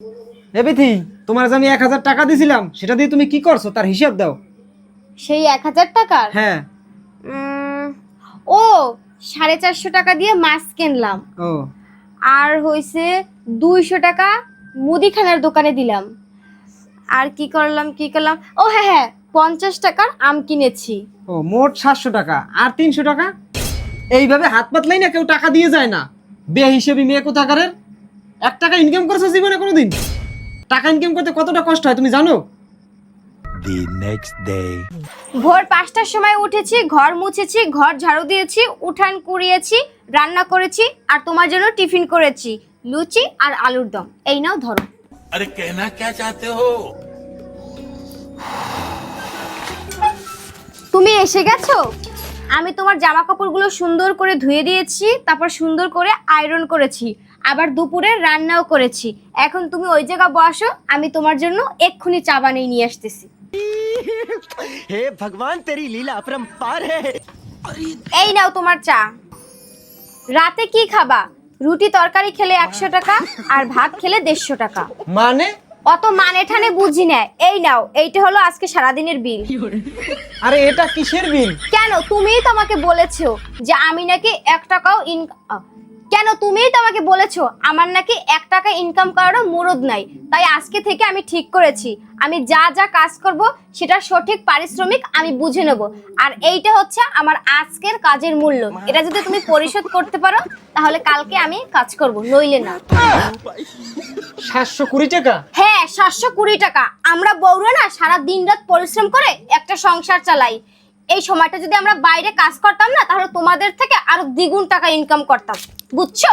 এ বিথি, তোমার যে আমি 1000 টাকা দিছিলাম সেটা দিয়ে তুমি কি করছো তার হিসাব দাও। সেই 1000 টাকার? হ্যাঁ। ও 450 টাকা দিয়ে মাছ কিনলাম। ও আর হইছে 200 টাকা মুদিখানার দোকানে দিলাম। আর কি করলাম ও হ্যাঁ হ্যাঁ 50 টাকার আম কিনেছি। ও মোট 700 টাকা। আর 300 টাকা এইভাবে হাত পাতলাই না কেউ টাকা দিয়ে যায় না। বেহিসেবি মেয়ে কোথাকারের। 1 টাকা ইনকাম করছো জীবনে কোনোদিন? টাকা ইনকাম করতে কতটা কষ্ট হয় তুমি জানো? The next day. ভোর 5টার সময় উঠেছি, ঘর মুছেছি, ঘর ঝাড়ু দিয়েছি, উঠান কুড়িয়েছি, রান্না করেছি আর তোমার জন্য টিফিন করেছি, লুচি আর আলুর দম। এই নাও ধরো। अरे कहना क्या चाहते हो? তুমি এসে গেছো। আমি তোমার জামা কাপড়গুলো সুন্দর করে ধুয়ে দিয়েছি, তারপর সুন্দর করে আয়রন করেছি, আবার দুপুরে রান্নাও করেছি। এখন তুমি ওই জায়গা বসো, আমি তোমার জন্য এক্ষুনি চা বানিয়ে নিয়ে আসতেছি। हे भगवान तेरी लीला अपरंपार है। এই নাও তোমার চা। রাতে কি খাবা? রুটি তরকারি খেলে 100 টাকা আর ভাত খেলে 150 টাকা। মানে? অত মানে ঠানে বুঝি না। এই নাও, এইটা হলো আজকে সারাদিনের বিল। আরে এটা কিসের বিল? কেন তুমিই তো আমাকে বলেছো যে আমি নাকি 1 টাকাও আমার নাকি 1 টাকা ইনকাম করারও মুরদ নাই। তাই আজকে থেকে আমি ঠিক করেছি আমি যা যা কাজ করব সেটা সঠিক পারিশ্রমিক আমি বুঝে নেব। আর এইটা হচ্ছে আমার আজকের কাজের মূল্য। এটা যদি তুমি পরিশোধ করতে পারো তাহলে কালকে আমি কাজ করব, নইলে না। 720 টাকা? হ্যাঁ 720 টাকা। আমরা বউরা না সারা দিন রাত পরিশ্রম করে একটা সংসার চালাই। এই সময়টা যদি আমরা বাইরে কাজ করতাম না তাহলে তোমাদের থেকে আরো দ্বিগুণ টাকা ইনকাম করতাম, বুঝছো?